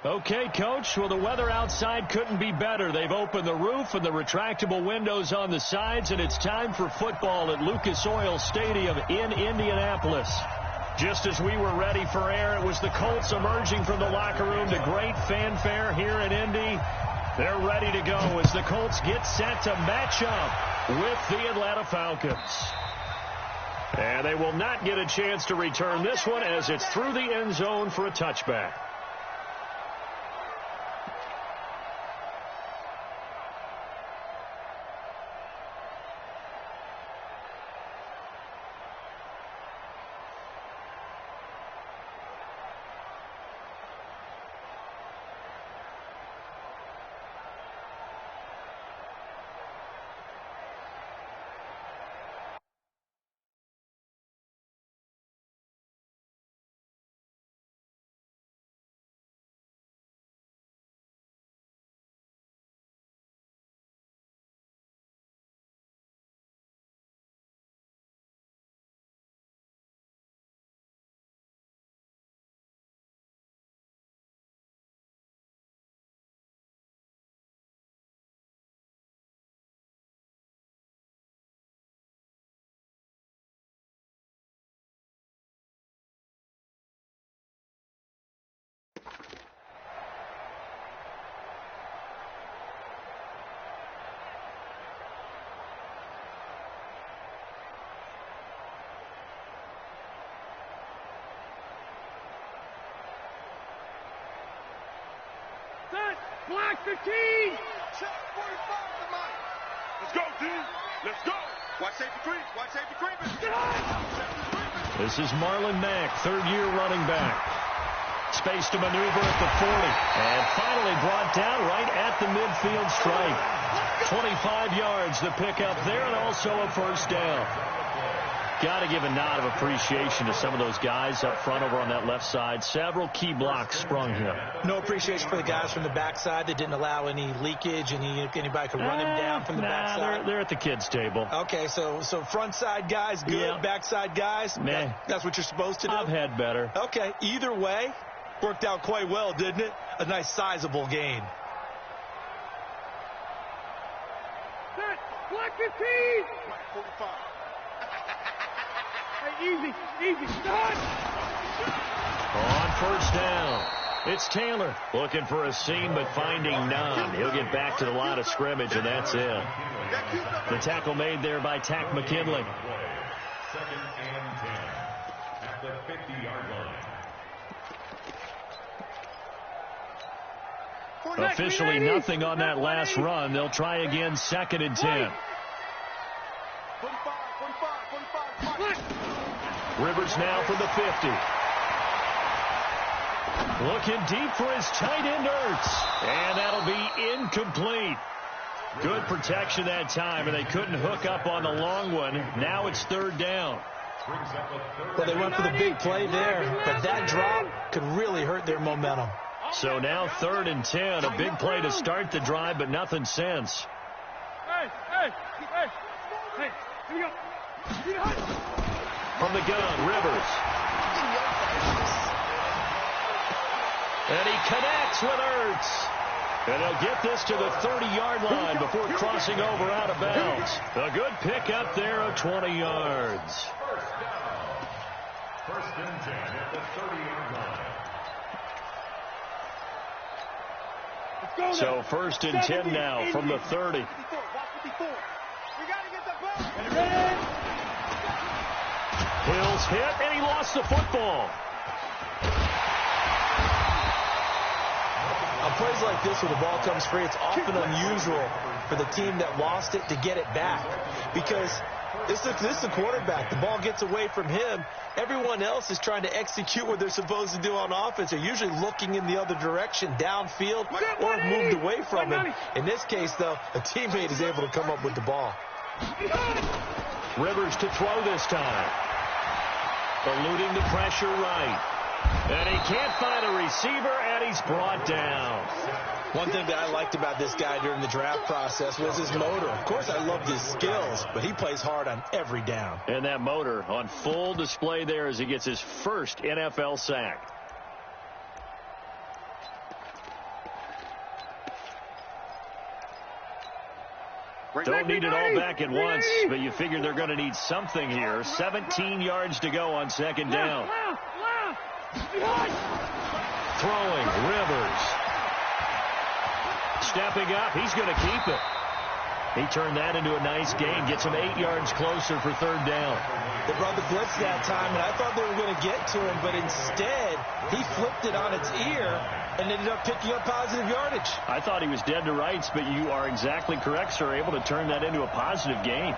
Okay, Coach. Well, the weather outside couldn't be better. They've opened the roof and the retractable windows on the sides, and it's time for football at Lucas Oil Stadium in Indianapolis. Just as we were ready for air, it was the Colts emerging from the locker room to great fanfare here in Indy. They're ready to go as the Colts get set to match up with the Atlanta Falcons. And they will not get a chance to return this one as it's through the end zone for a touchback. Block the team! Check 45 to Mike. Let's go, D. Let's go. Watch safety creep. Watch safety creeping. This is Marlon Mack, third-year running back. Space to maneuver at the 40. And finally brought down right at the midfield stripe. 25 yards the pickup there, and also a first down. Got to give a nod of appreciation to some of those guys up front over on that left side. Several key blocks sprung here. No appreciation for the guys from the backside that didn't allow any leakage. Anybody could run him down from the backside. They're at the kids' table. Okay, so front side guys good, yeah. Backside guys, that's what you're supposed to do? I've had better. Okay, either way, worked out quite well, didn't it? A nice sizable gain. Set, block the team! 45. Easy, done! On first down, it's Taylor looking for a seam but finding none. He'll get back to the line of scrimmage, and that's it. The tackle made there by Tack McKinley. Second and 10 at the 50-yard line. Officially nothing on that last run. They'll try again, second and 10. Rivers now from the 50. Looking deep for his tight end, Ertz. And that'll be incomplete. Good protection that time, and they couldn't hook up on the long one. Now it's third down. Well, they went for the big play there, but that drop could really hurt their momentum. So now third and 10. A big play to start the drive, but nothing since. Hey, here we go. From the gun, Rivers. And he connects with Ertz. And they'll get this to the 30-yard line before crossing over out of bounds. A good pickup there of 20 yards. First and 10 at the 30-yard line. So first and 10 now from the 30. Hill's hit, and he lost the football. On plays like this where the ball comes free, it's often unusual for the team that lost it to get it back. Because this is the quarterback. The ball gets away from him. Everyone else is trying to execute what they're supposed to do on offense. They're usually looking in the other direction, downfield, or have moved away from him. In this case, though, a teammate is able to come up with the ball. Rivers to throw this time. Eluding the pressure right. And he can't find a receiver, and he's brought down. One thing that I liked about this guy during the draft process was his motor. Of course, I loved his skills, but he plays hard on every down. And that motor on full display there as he gets his first NFL sack. Don't need it all back at once, but you figure they're going to need something here. 17 yards to go on second down. Throwing, Rivers. Stepping up, he's going to keep it. He turned that into a nice gain, gets him 8 yards closer for third down. They brought the blitz that time, and I thought they were going to get to him, but instead he flipped it on its ear and ended up picking up positive yardage. I thought he was dead to rights, but you are exactly correct, sir, able to turn that into a positive gain.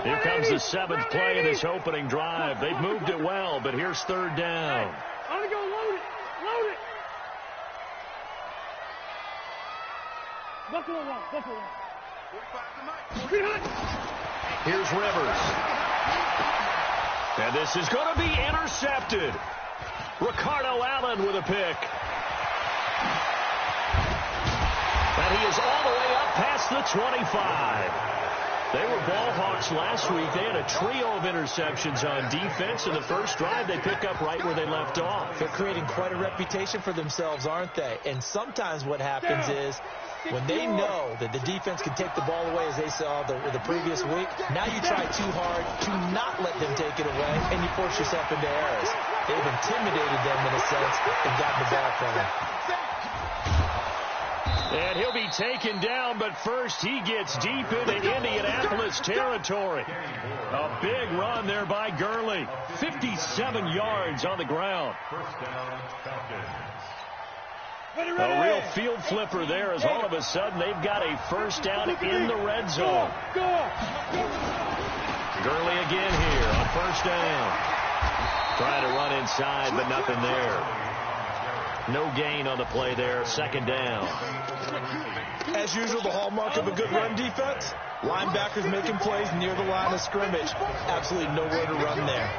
Here comes the seventh play of this opening drive. They've moved it well, but here's third down. I'm going to go load it. Load it. Buffalo one. Buffalo one. Here's Rivers. And this is going to be intercepted. Ricardo Allen with a pick. And he is all the way up past the 25. They were ball hawks last week. They had a trio of interceptions on defense. In the first drive, they pick up right where they left off. They're creating quite a reputation for themselves, aren't they? And sometimes what happens is when they know that the defense can take the ball away, as they saw the previous week, now you try too hard to not let them take it away, and you force yourself into errors. They've intimidated them in a sense and gotten the ball from them. And he'll be taken down, but first he gets deep into Indianapolis territory. A big run there by Gurley. 57 yards on the ground. A real field flipper there, as all of a sudden they've got a first down in the red zone. Gurley again here on first down. Trying to run inside, but nothing there. No gain on the play there, second down. As usual, the hallmark of a good run defense, linebackers making plays near the line of scrimmage. Absolutely nowhere to run there.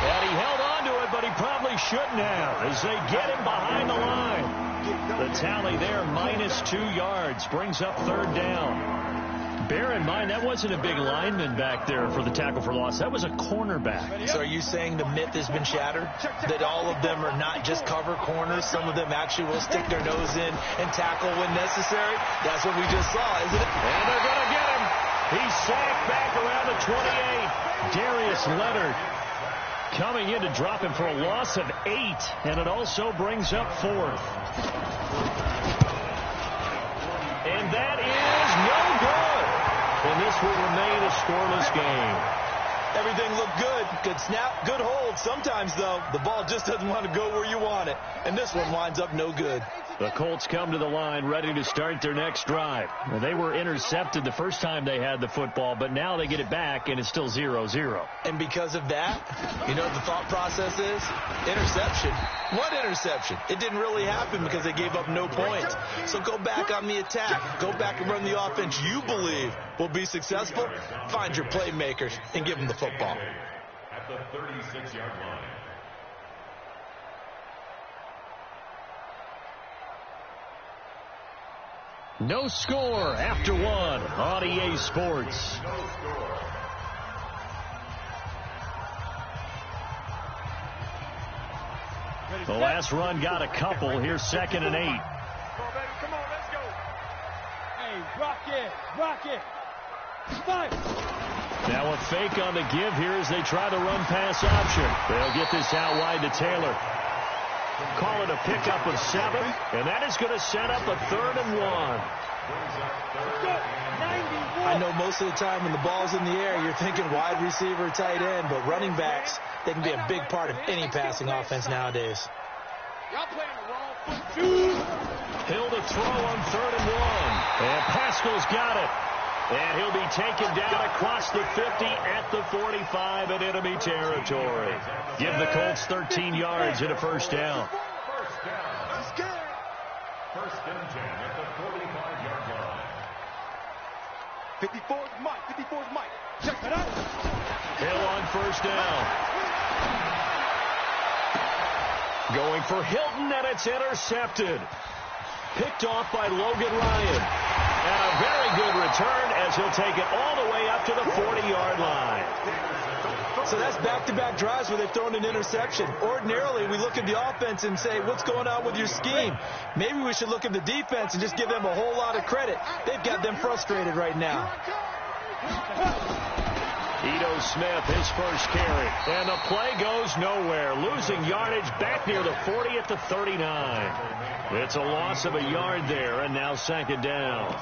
And he held on to it, but he probably shouldn't have, as they get him behind the line. The tally there, -2 yards, brings up third down. Bear in mind, that wasn't a big lineman back there for the tackle for loss. That was a cornerback. So are you saying the myth has been shattered? That all of them are not just cover corners? Some of them actually will stick their nose in and tackle when necessary? That's what we just saw, isn't it? And they're going to get him. He's sacked back around the 28. Darius Leonard coming in to drop him for a loss of 8, and it also brings up fourth. And that is no good. And this will remain a scoreless game. Everything looked good. Good snap, good hold. Sometimes, though, the ball just doesn't want to go where you want it. And this one winds up no good. The Colts come to the line ready to start their next drive. Well, they were intercepted the first time they had the football, but now they get it back, and it's still 0-0. And because of that, you know what the thought process is? Interception. What interception? It didn't really happen because they gave up no points. So go back on the attack. Go back and run the offense you believe will be successful. Find your playmakers and give them the football. At the 36-yard line. No score after one on EA Sports. The last run got a couple. Here's 2nd and 8. Come on, baby. Come on, let's go. Hey, rock it. Rock it. Fight. Now a fake on the give here as they try the run-pass option. They'll get this out wide to Taylor. Call it a pickup of 7, and that is going to set up a 3rd and 1. I know most of the time when the ball's in the air, you're thinking wide receiver, tight end, but running backs, they can be a big part of any passing offense nowadays. Y'all playing the wrong foot. Hill to throw on 3rd and 1. And Pascal's got it. And he'll be taken down across the 50 at the 45 in enemy territory. Give the Colts 13 yards and a first down. Let's go. First and 10 at the 45-yard line. 54's Mike. 54's Mike. Check it out. Hill on first down. Going for Hilton, and it's intercepted. Picked off by Logan Ryan. And a very good return as he'll take it all the way up to the 40-yard line. So that's back-to-back drives where they've thrown an interception. Ordinarily, we look at the offense and say, what's going on with your scheme? Maybe we should look at the defense and just give them a whole lot of credit. They've got them frustrated right now. Ito Smith, his first carry. And the play goes nowhere. Losing yardage back near the 40 at the 39. It's a loss of a yard there, and now second down.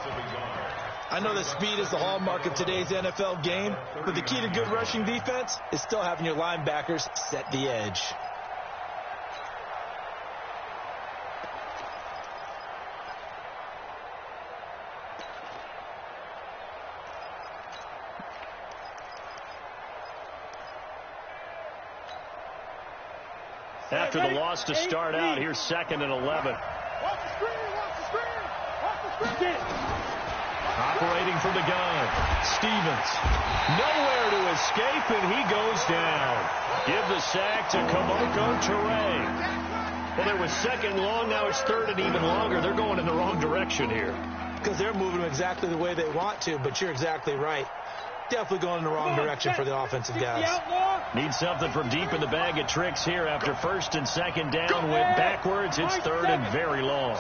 I know that speed is the hallmark of today's NFL game, but the key to good rushing defense is still having your linebackers set the edge. After the loss to start out, here's 2nd and 11. Watch the screen, watch the screen, watch the screen. Operating from the gun, Stevens. Nowhere to escape, and he goes down. Give the sack to Kamoko Toure. Well, there was 2nd long, now it's 3rd and even longer. They're going in the wrong direction here. Because they're moving exactly the way they want to, but you're exactly right. Definitely going in the wrong direction for the offensive guys. Need something from deep in the bag of tricks here after 1st and 2nd down. Went backwards. It's 3rd and very long.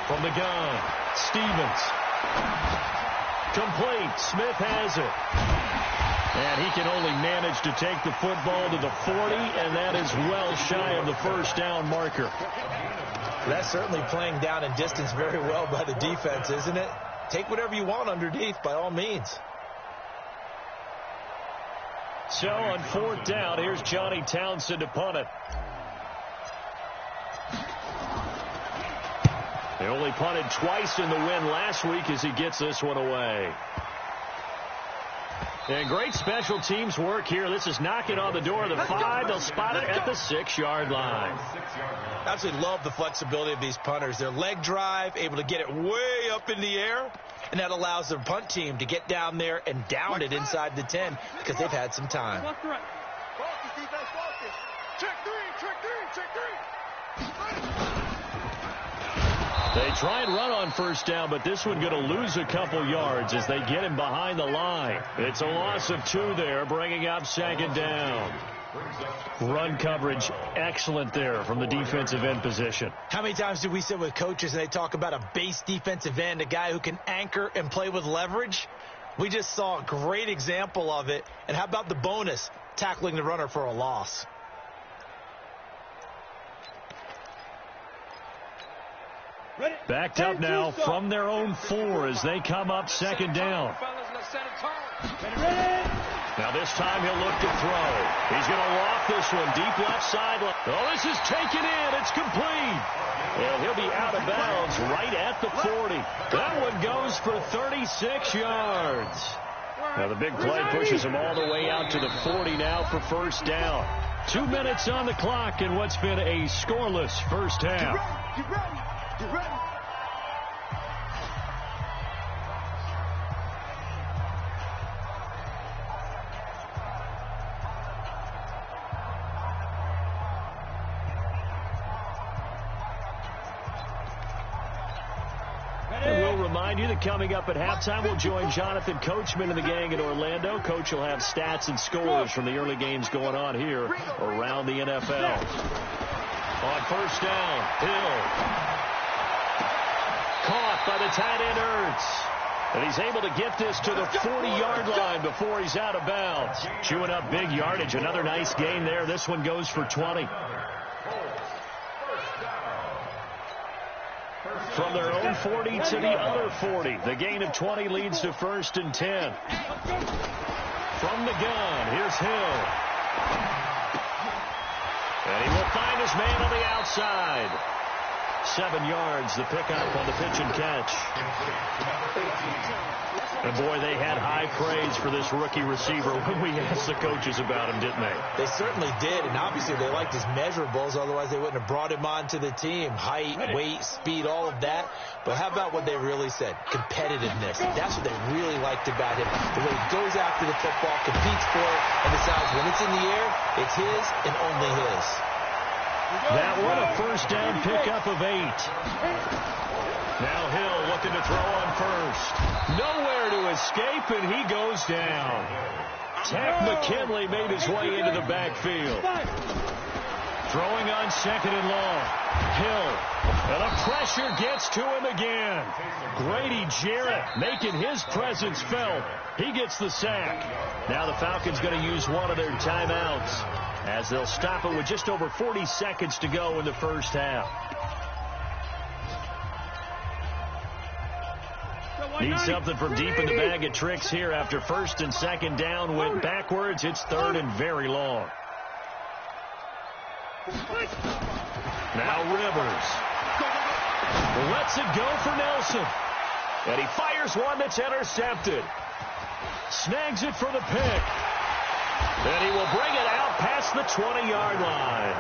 From the gun, Stevens. Complete. Smith has it. And he can only manage to take the football to the 40, and that is well shy of the first down marker. That's certainly playing down in distance very well by the defense, isn't it? Take whatever you want underneath, by all means. So on 4th down, here's Johnny Townsend to punt it. They only punted twice in the win last week as he gets this one away. And great special teams work here. This is knocking on the door of the 5. They'll spot it at the 6-yard line. I absolutely love the flexibility of these punters. Their leg drive, able to get it way up in the air, and that allows their punt team to get down there and down it inside the 10 because they've had some time. Focus, defense, focus. Check three. They try and run on 1st down, but this one going to lose a couple yards as they get him behind the line. It's a loss of 2 there, bringing up 2nd down. Run coverage excellent there from the defensive end position. How many times do we sit with coaches and they talk about a base defensive end, a guy who can anchor and play with leverage? We just saw a great example of it. And how about the bonus, tackling the runner for a loss? Backed up now from their own 4 as they come up 2nd down. Now this time he'll look to throw. He's going to loft this one deep left sideline. Oh, this is taken in. It's complete. And he'll be out of bounds right at the 40. That one goes for 36 yards. Now the big play pushes him all the way out to the 40 now for 1st down. 2 minutes on the clock in what's been a scoreless first half. Get ready. And we'll remind you that coming up at halftime, we'll join Jonathan Coachman and the gang in Orlando. Coach will have stats and scores from the early games going on here around the NFL. On 1st down, Hill. Caught by the tight end Ertz. And he's able to get this to the 40-yard line before he's out of bounds. Chewing up big yardage. Another nice gain there. This one goes for 20. From their own 40 to the other 40. The gain of 20 leads to 1st and 10. From the gun, here's Hill. And he will find his man on the outside. 7 yards, the pickup on the pitch and catch. And boy, they had high praise for this rookie receiver when we asked the coaches about him, didn't they? They certainly did, and obviously they liked his measurables, otherwise they wouldn't have brought him onto the team. Height, weight, speed, all of that. But how about what they really said? Competitiveness. That's what they really liked about him. The way he goes after the football, competes for it, and decides when it's in the air, it's his and only his. That one a first down pickup of 8. Now Hill looking to throw on first. Nowhere to escape, and he goes down. Tack McKinley made his way into the backfield. Throwing on second and long. Hill. And the pressure gets to him again. Grady Jarrett making his presence felt. He gets the sack. Now the Falcons going to use one of their timeouts as they'll stop it with just over 40 seconds to go in the first half. Need something from deep in the bag of tricks here after first and second down went backwards. It's third and very long. Now Rivers lets it go for Nelson. And he fires one that's intercepted. Snags it for the pick. And he will bring it out past the 20-yard line.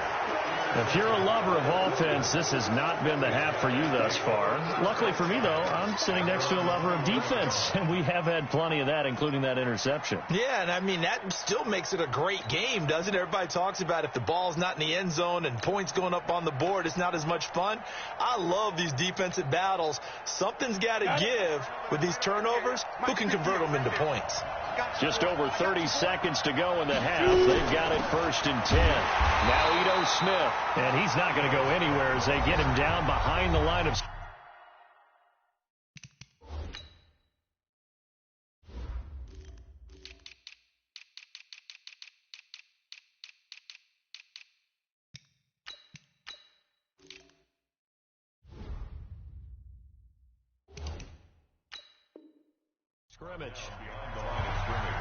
If you're a lover of offense, this has not been the half for you thus far. Luckily for me, though, I'm sitting next to a lover of defense, and we have had plenty of that, including that interception. Yeah, and I mean, that still makes it a great game, doesn't it? Everybody talks about if the ball's not in the end zone and points going up on the board, it's not as much fun. I love these defensive battles. Something's got to give with these turnovers. Who can convert them into points? Just over 30 seconds to go in the half. They've got it first and 10. Now Ito Smith. And he's not going to go anywhere as they get him down behind the line of scrimmage. Beyond the line of scrimmage.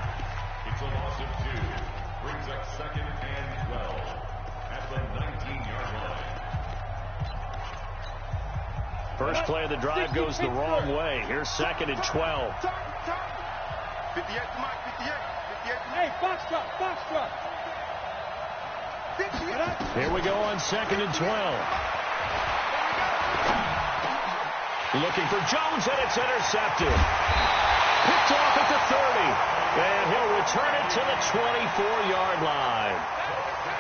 It's a loss of 2. Brings up second and 12 at the 19-yard line. First play of the drive goes the wrong way. Here's second and 12. 58 to Mike, 58. Hey, box drop. 58. Here we go on second and 12. Looking for Jones, and it's intercepted. Picked off at the 30. And he'll return it to the 24-yard line.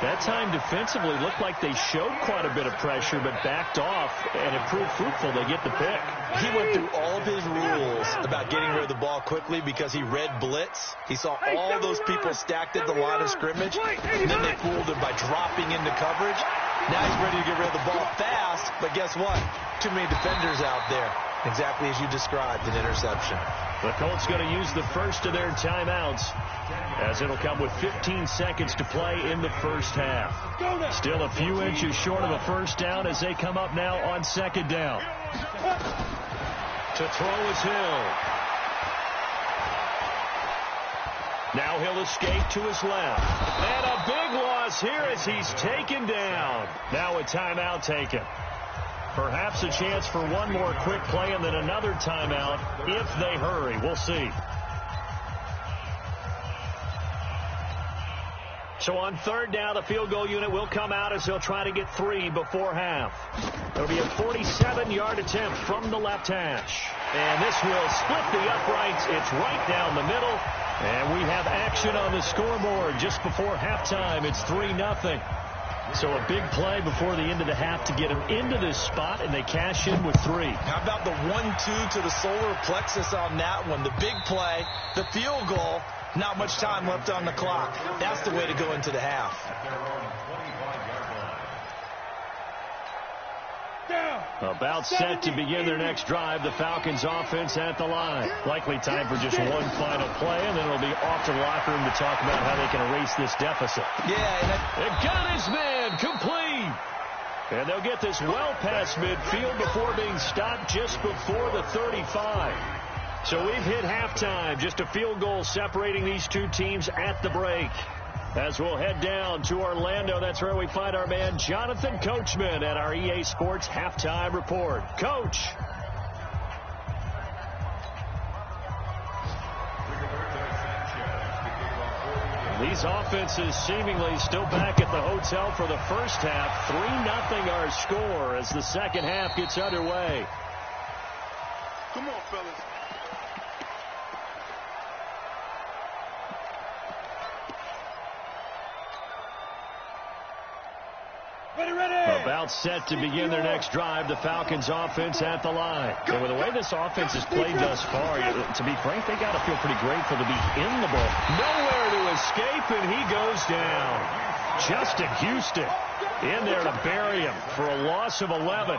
That time defensively looked like they showed quite a bit of pressure, but backed off, and it proved fruitful. They get the pick. He went through all of his rules about getting rid of the ball quickly because he read blitz. He saw all those people stacked at the line of scrimmage, and then they fooled him by dropping into coverage. Now he's ready to get rid of the ball fast, but guess what? Too many defenders out there. Exactly as you described, an interception. The Colts going to use the first of their timeouts as it'll come with 15 seconds to play in the first half. Still a few inches short of a first down as they come up now on second down. To throw is Hill. Now he'll escape to his left. And a big loss here as he's taken down. Now a timeout taken. Perhaps a chance for one more quick play and then another timeout if they hurry. We'll see. So on third down, the field goal unit will come out as he'll try to get 3 before half. It'll be a 47-yard attempt from the left hash. And this will split the uprights. It's right down the middle. And we have action on the scoreboard just before halftime. It's 3-0. So a big play before the end of the half to get him into this spot, and they cash in with 3. How about the 1-2 to the solar plexus on that one? The big play, the field goal, not much time left on the clock. That's the way to go into the half. About set to begin their next drive, the Falcons offense at the line. Likely time for just one final play, and then it'll be off to the locker room to talk about how they can erase this deficit. Yeah, They've got his man complete. And they'll get this well past midfield before being stopped just before the 35. So we've hit halftime. Just a field goal separating these two teams at the break. As we'll head down to Orlando, that's where we find our man Jonathan Coachman at our EA Sports Halftime Report. Coach. These offenses seemingly still back at the hotel for the first half. 3-0 our score as the second half gets underway. Come on, fellas. About set to begin their next drive, the Falcons offense at the line. And with the way this offense has played thus far, to be frank, they got to feel pretty grateful to be in the ball. Nowhere to escape, and he goes down. Justin Houston in there to bury him for a loss of 11.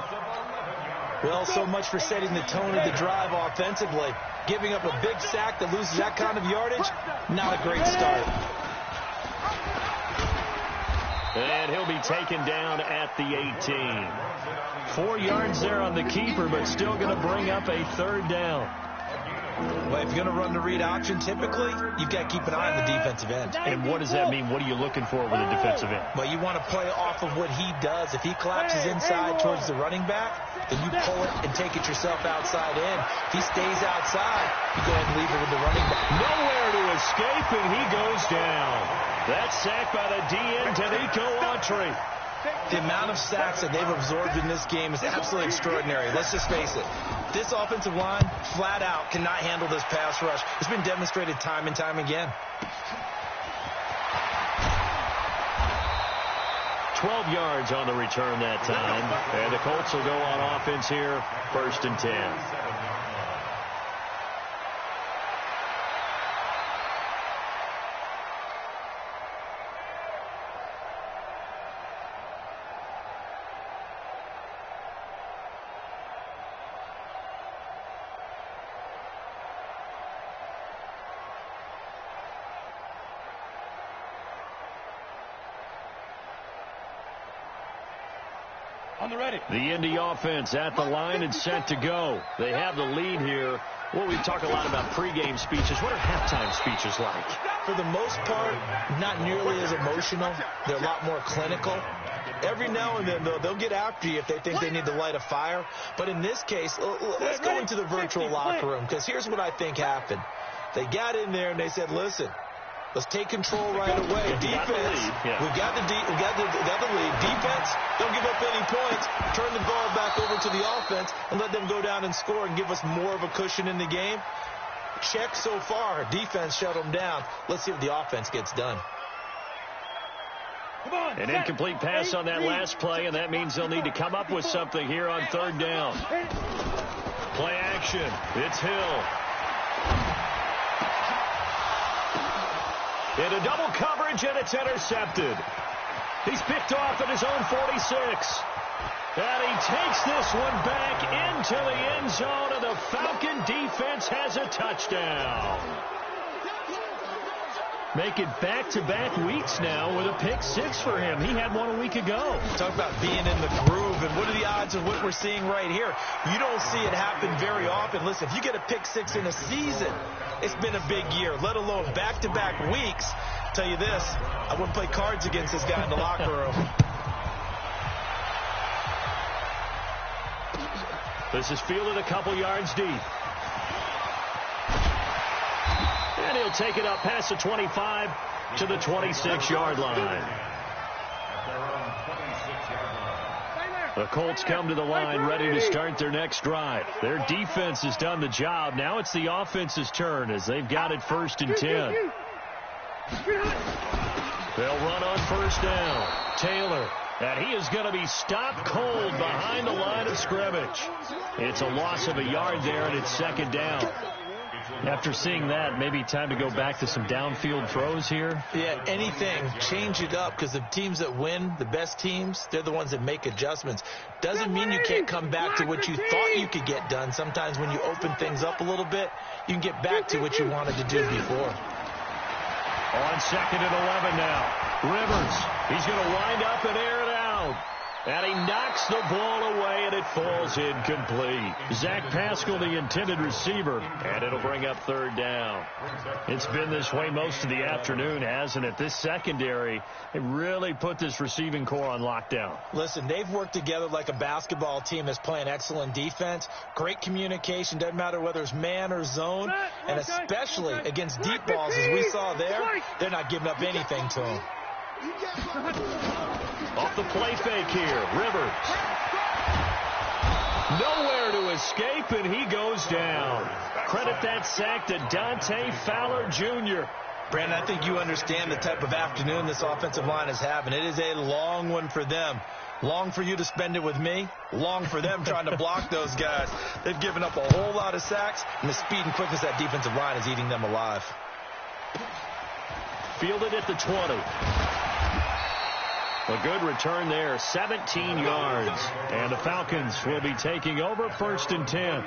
Well, so much for setting the tone of the drive offensively. Giving up a big sack that loses that kind of yardage, not a great start. And he'll be taken down at the 18. 4 yards there on the keeper, but still going to bring up a third down. Well, if you're going to run the read option, typically, you've got to keep an eye on the defensive end. And what does that mean? What are you looking for with a defensive end? Well, you want to play off of what he does. If he collapses inside towards the running back, then you pull it and take it yourself outside in. If he stays outside, you go ahead and leave it with the running back. Nowhere to escape, and he goes down. That sack by the DN, Tanico Autry. The amount of sacks that they've absorbed in this game is absolutely extraordinary. Let's just face it. This offensive line, flat out, cannot handle this pass rush. It's been demonstrated time and time again. 12 yards on the return that time. And the Colts will go on offense here, 1st and 10. The Indy offense at the line and set to go. They have the lead here. Well, we talk a lot about pregame speeches. What are halftime speeches like? For the most part, not nearly as emotional. They're a lot more clinical. Every now and then, though, they'll get after you if they think they need to light a fire. But in this case, let's go into the virtual locker room, because here's what I think happened. They got in there and they said, listen, let's take control right away. Defense, we've got the lead. Defense, don't give up any points. Turn the ball back over to the offense and let them go down and score and give us more of a cushion in the game. Check so far. Defense shut them down. Let's see if the offense gets done. An incomplete pass on that last play, and that means they'll need to come up with something here on 3rd down. Play action. It's Hill. Into double coverage, and it's intercepted. He's picked off at his own 46. And he takes this one back into the end zone, and the Falcon defense has a touchdown. Make it back-to-back weeks now with a pick 6 for him. He had one a week ago. Talk about being in the groove, and what are the odds of what we're seeing right here? You don't see it happen very often. Listen, if you get a pick 6 in a season, it's been a big year, let alone back-to-back weeks. I'll tell you this, I wouldn't play cards against this guy in the locker room. This is fielded a couple yards deep. And he'll take it up past the 25 to the 26-yard line. The Colts come to the line ready to start their next drive. Their defense has done the job. Now it's the offense's turn as they've got it 1st and 10. They'll run on 1st down. Taylor. And he is going to be stopped cold behind the line of scrimmage. It's a loss of a yard there, and it's 2nd down. After seeing that, maybe time to go back to some downfield throws here? Yeah, anything. Change it up, because the teams that win, the best teams, they're the ones that make adjustments. Doesn't mean you can't come back to what you thought you could get done. Sometimes when you open things up a little bit, you can get back to what you wanted to do before. On 2nd and 11 now. Rivers, he's going to wind up and air it out. And he knocks the ball away, and it falls incomplete. Zach Pascal, the intended receiver, and it'll bring up 3rd down. It's been this way most of the afternoon, hasn't it? This secondary, they really put this receiving core on lockdown. Listen, they've worked together like a basketball team that's playing excellent defense. Great communication, doesn't matter whether it's man or zone, and especially against deep balls, as we saw there, they're not giving up anything to them. Off the play fake here, Rivers. Nowhere to escape, and he goes down. Credit that sack to Dante Fowler Jr. Brandon, I think you understand the type of afternoon this offensive line is having. It is a long one for them. Long for you to spend it with me. Long for them trying to block those guys. They've given up a whole lot of sacks, and the speed and quickness of that defensive line is eating them alive. Fielded at the 20. A good return there, 17 yards. And the Falcons will be taking over 1st and 10.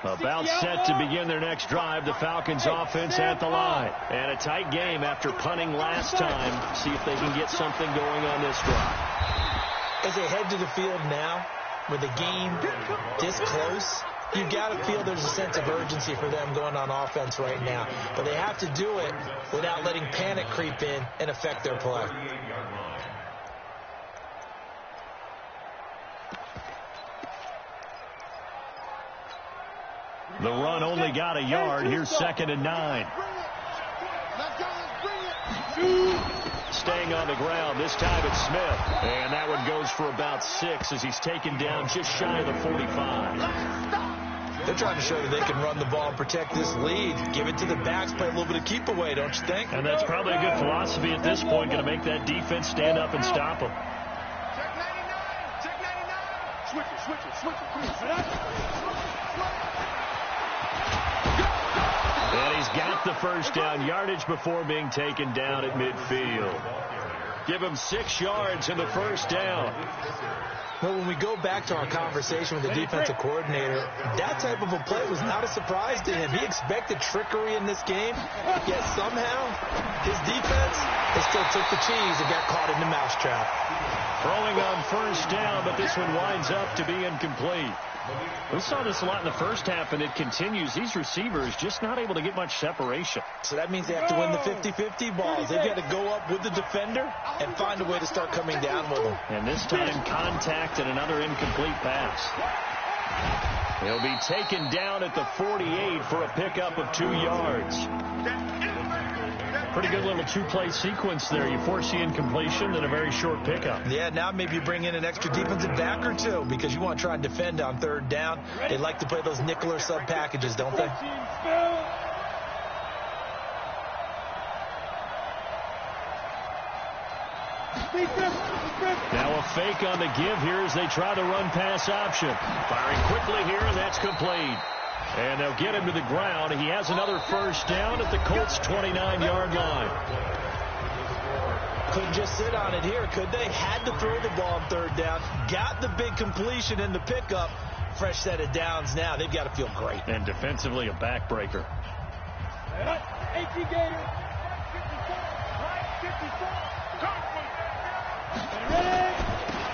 About set to begin their next drive. The Falcons offense at the line. And a tight game after punting last time. See if they can get something going on this drive. As they head to the field now, with the game this close, you've got to feel there's a sense of urgency for them going on offense right now. But they have to do it without letting panic creep in and affect their play. The run only got a yard. Here's 2nd and 9. Staying on the ground. This time it's Smith. And that one goes for about 6 as he's taken down just shy of the 45. They're trying to show that they can run the ball and protect this lead. Give it to the backs, play a little bit of keep away, don't you think? And that's probably a good philosophy at this point. Going to make that defense stand up and stop them. Check 99. Check 99. Switch it. Come on. And he's got the first down yardage before being taken down at midfield. Give him 6 yards in the first down. Well, when we go back to our conversation with the defensive coordinator, that type of a play was not a surprise to him. He expected trickery in this game, yet somehow his defense, they still took the cheese and got caught in the mousetrap. Throwing on first down, but this one winds up to be incomplete. We saw this a lot in the first half, and it continues. These receivers just not able to get much separation. So that means they have to win the 50-50 balls. They've got to go up with the defender and find a way to start coming down with them. And this time, contact and another incomplete pass. He'll be taken down at the 48 for a pickup of 2 yards. Pretty good little 2-play sequence there. You force the incompletion, then a very short pickup. Yeah, now maybe you bring in an extra defensive back or two because you want to try and defend on 3rd down. They like to play those nickel or sub packages, don't they? Now a fake on the give here as they try the run-pass option. Firing quickly here, and that's complete. And they'll get him to the ground. He has another first down at the Colts' 29-yard line. Couldn't just sit on it here, could they? Had to throw the ball on 3rd down. Got the big completion in the pickup. Fresh set of downs now. They've got to feel great. And defensively, a backbreaker. 18 Gator.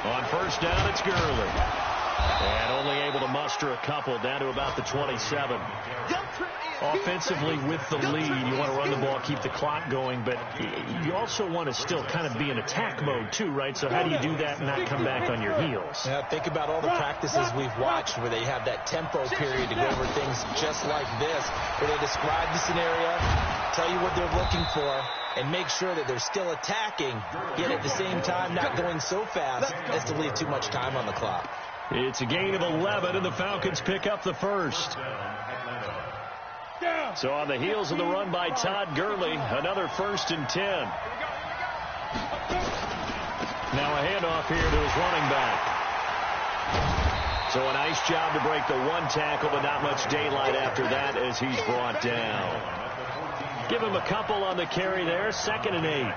On first down, it's Gurley. And only able to muster a couple down to about the 27. Offensively with the lead, you want to run the ball, keep the clock going, but you also want to still kind of be in attack mode too, right? So how do you do that and not come back on your heels? Yeah, think about all the practices we've watched where they have that tempo period to go over things just like this, where they describe the scenario, tell you what they're looking for, and make sure that they're still attacking, yet at the same time not going so fast as to leave too much time on the clock. It's a gain of 11, and the Falcons pick up the first. So on the heels of the run by Todd Gurley, another 1st and 10. Now a handoff here to his running back. So a nice job to break the 1 tackle, but not much daylight after that as he's brought down. Give him a couple on the carry there, 2nd and 8.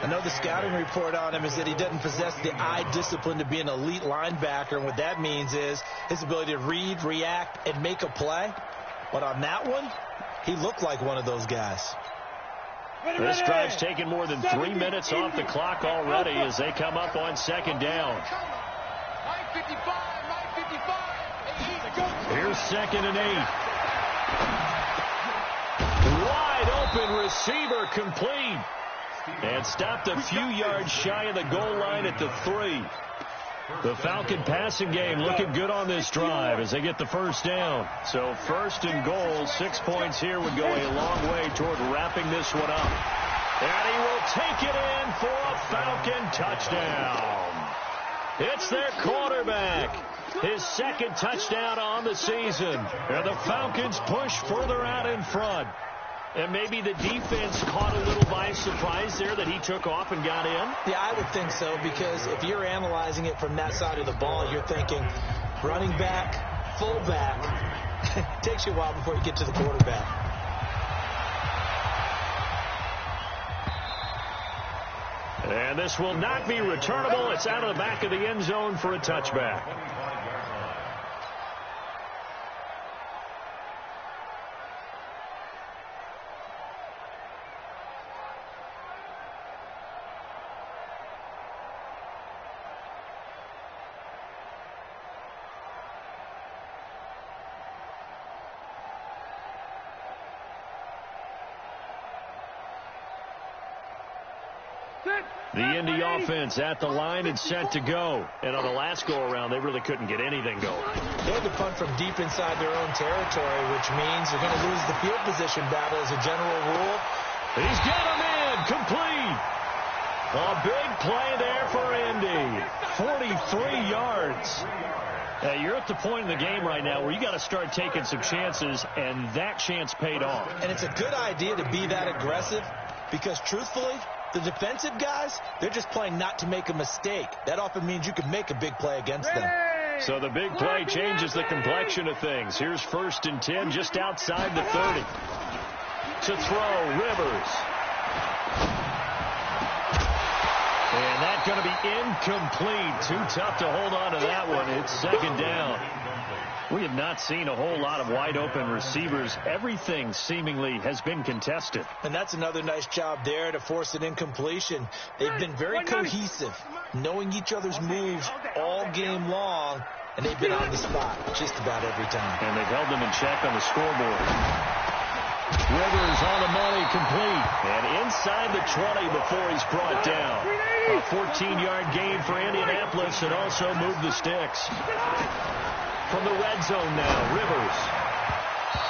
I know the scouting report on him is that he doesn't possess the eye discipline to be an elite linebacker, and what that means is his ability to read, react, and make a play. But on that one, he looked like one of those guys. This drive's taken more than 3 minutes off the clock already as they come up on 2nd down. Here's 2nd and 8. Wide open receiver complete. And stopped a few yards shy of the goal line at the 3. The Falcon passing game looking good on this drive as they get the first down. So 1st and goal, 6 points here would go a long way toward wrapping this one up. And he will take it in for a Falcon touchdown. It's their quarterback. His 2nd touchdown on the season. And the Falcons push further out in front. And maybe the defense caught a little by surprise there that he took off and got in? Yeah, I would think so, because if you're analyzing it from that side of the ball, you're thinking running back, fullback. It takes you a while before you get to the quarterback. And this will not be returnable. It's out of the back of the end zone for a touchback. The Indy offense at the line and set to go. And on the last go-around, they really couldn't get anything going. They had to punt from deep inside their own territory, which means they're going to lose the field position battle as a general rule. He's got a man complete. A big play there for Indy. 43 yards. You're at the point in the game right now where you got to start taking some chances, and that chance paid off. And it's a good idea to be that aggressive because, truthfully, the defensive guys, they're just playing not to make a mistake. That often means you can make a big play against them. So the big play changes the complexion of things. Here's 1st and 10 just outside the 30. To throw, Rivers. And that's going to be incomplete. Too tough to hold on to that one. It's 2nd down. We have not seen a whole lot of wide-open receivers. Everything seemingly has been contested. And that's another nice job there to force an incompletion. They've been very cohesive, knowing each other's moves all game long, and they've been on the spot just about every time. And they've held them in check on the scoreboard. Rivers on the money, complete. And inside the 20 before he's brought down. A 14-yard gain for Indianapolis and also moved the sticks. From the red zone now, Rivers.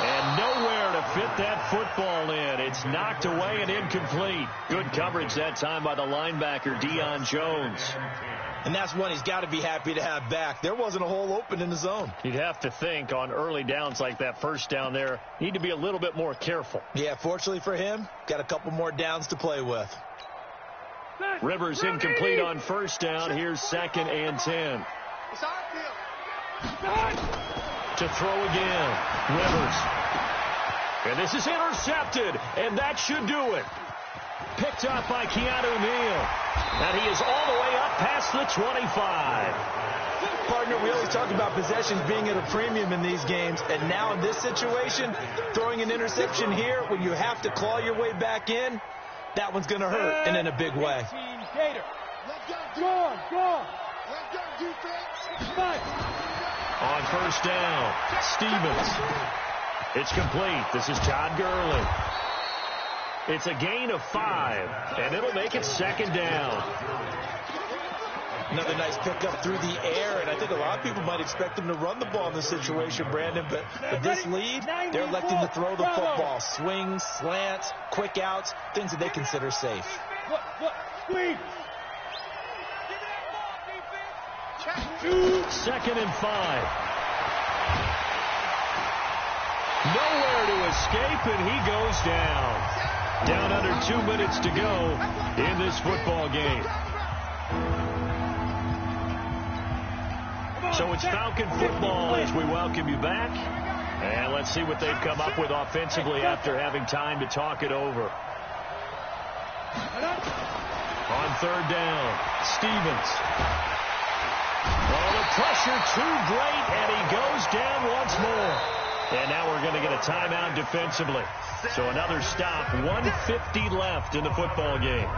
And nowhere to fit that football in. It's knocked away and incomplete. Good coverage that time by the linebacker, Deion Jones. And that's one he's got to be happy to have back. There wasn't a hole open in the zone. You'd have to think on early downs like that, 1st down there, need to be a little bit more careful. Yeah, fortunately for him, got a couple more downs to play with. Rivers incomplete on 1st down. Here's 2nd and 10. To throw again. Rivers. And this is intercepted. And that should do it. Picked up by Keanu Neal. And he is all the way up past the 25. Partner, we always talk about possessions being at a premium in these games. And now in this situation, throwing an interception here when you have to claw your way back in, that one's going to hurt, and in a big way. On 1st down, Stevens. It's complete. This is Todd Gurley. It's a gain of 5, and it'll make it 2nd down. Another nice pickup through the air, and I think a lot of people might expect them to run the ball in this situation, Brandon, but with this lead, they're electing to throw the football. Swings, slants, quick outs, things that they consider safe. Squeeze. 2nd and 5. Nowhere to escape, and he goes down. Down under 2 minutes to go in this football game. So it's Falcon football as we welcome you back. And let's see what they've come up with offensively after having time to talk it over. On 3rd down, Stevens. Oh, the pressure too great, and he goes down once more. And now we're going to get a timeout defensively. So another stop, 1:50 left in the football game.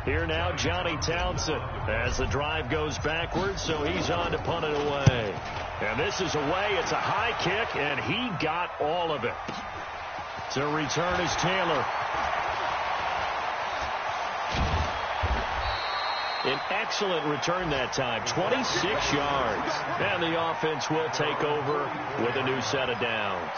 Here now, Johnny Townsend as the drive goes backwards, so he's on to punt it away. And this is away. It's a high kick, and he got all of it. To return is Taylor. An excellent return that time, 26 yards. And the offense will take over with a new set of downs.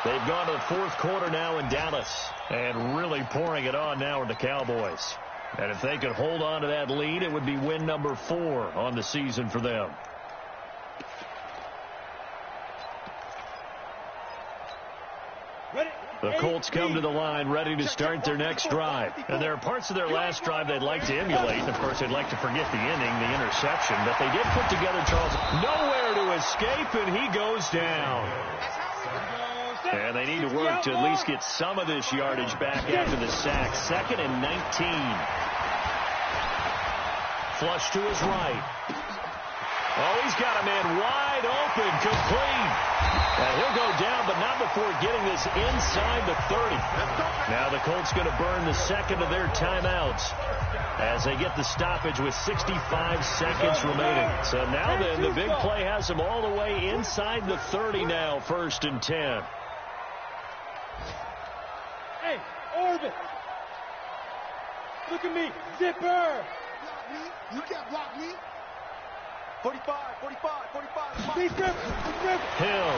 They've gone to the 4th quarter now in Dallas and really pouring it on now with the Cowboys. And if they could hold on to that lead, it would be win number 4 on the season for them. Colts come to the line ready to start their next drive. And there are parts of their last drive they'd like to emulate. And, of course, they'd like to forget the inning, the interception. But they did put together Charles. Nowhere to escape, and he goes down. And they need to work to at least get some of this yardage back after the sack. 2nd and 19. Flush to his right. Oh, he's got a man wide open, complete. And he'll go down, but not before getting this inside the 30. Now the Colts going to burn the second of their timeouts as they get the stoppage with 65 seconds remaining. So now then, the big play has them all the way inside the 30 now, 1st and 10. Hey, Orbit. Look at me. Zipper. You can't block me. 45. Hill.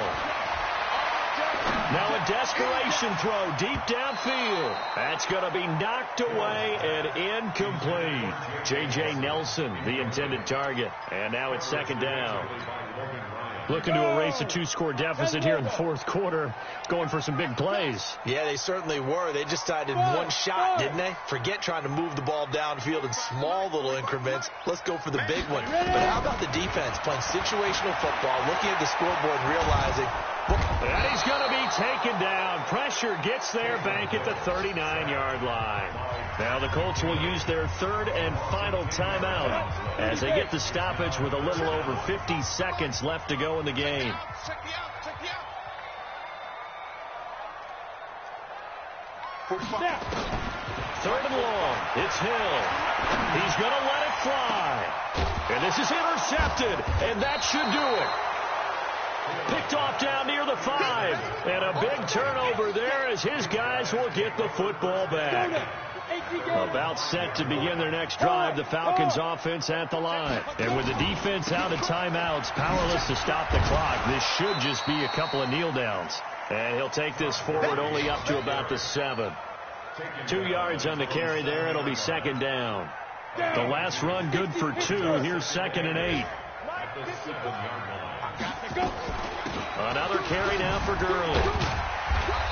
Now a desperation throw deep downfield. That's going to be knocked away and incomplete. J.J. Nelson, the intended target. And now it's 2nd down. Looking to erase a 2-score deficit here in the 4th quarter. Going for some big plays. Yeah, they certainly were. They just decided one shot, didn't they? Forget trying to move the ball downfield in small little increments. Let's go for the big one. But how about the defense playing situational football, looking at the scoreboard and realizing, and he's going to be taken down. Pressure gets there, bank at the 39-yard line. Now the Colts will use their 3rd and final timeout as they get the stoppage with a little over 50 seconds left to go in the game. Third and long. It's Hill. He's going to let it fly. And this is intercepted, and that should do it. Picked off down near the 5. And a big turnover there as his guys will get the football back. About set to begin their next drive, the Falcons offense at the line. And with the defense out of timeouts, powerless to stop the clock, this should just be a couple of kneel downs. And he'll take this forward only up to about the 7. 2 yards on the carry there. It'll be 2nd down. The last run good for 2. Here's 2nd and 8. Another carry now for Gurley.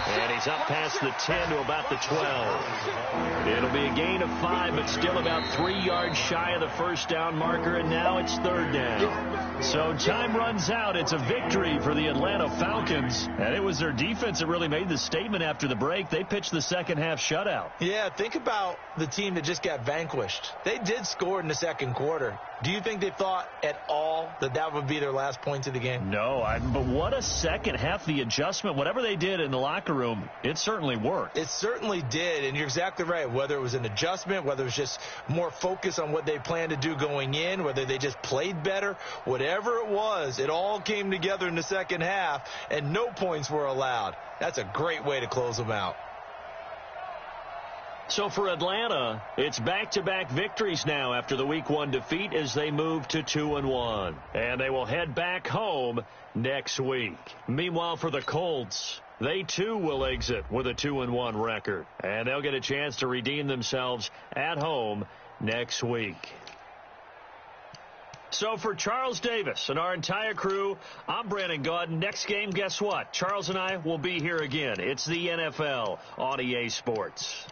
And he's up past the 10 to about the 12. It'll be a gain of 5, but still about 3 yards shy of the first down marker, and now it's 3rd down. So time runs out. It's a victory for the Atlanta Falcons, and it was their defense that really made the statement after the break. They pitched the second half shutout. Yeah, think about the team that just got vanquished. They did score in the 2nd quarter. Do you think they thought at all that that would be their last points of the game? No, but what a second half. The adjustment, whatever they did in the locker room, it certainly worked. It certainly did, and you're exactly right. Whether it was an adjustment, whether it was just more focus on what they planned to do going in, whether they just played better, whatever it was, it all came together in the second half, and no points were allowed. That's a great way to close them out. So for Atlanta, it's back-to-back victories now after the Week 1 defeat as they move to 2-1. And they will head back home next week. Meanwhile, for the Colts, they too will exit with a 2-1 record. And they'll get a chance to redeem themselves at home next week. So for Charles Davis and our entire crew, I'm Brandon Gaudin. Next game, guess what? Charles and I will be here again. It's the NFL on EA Sports.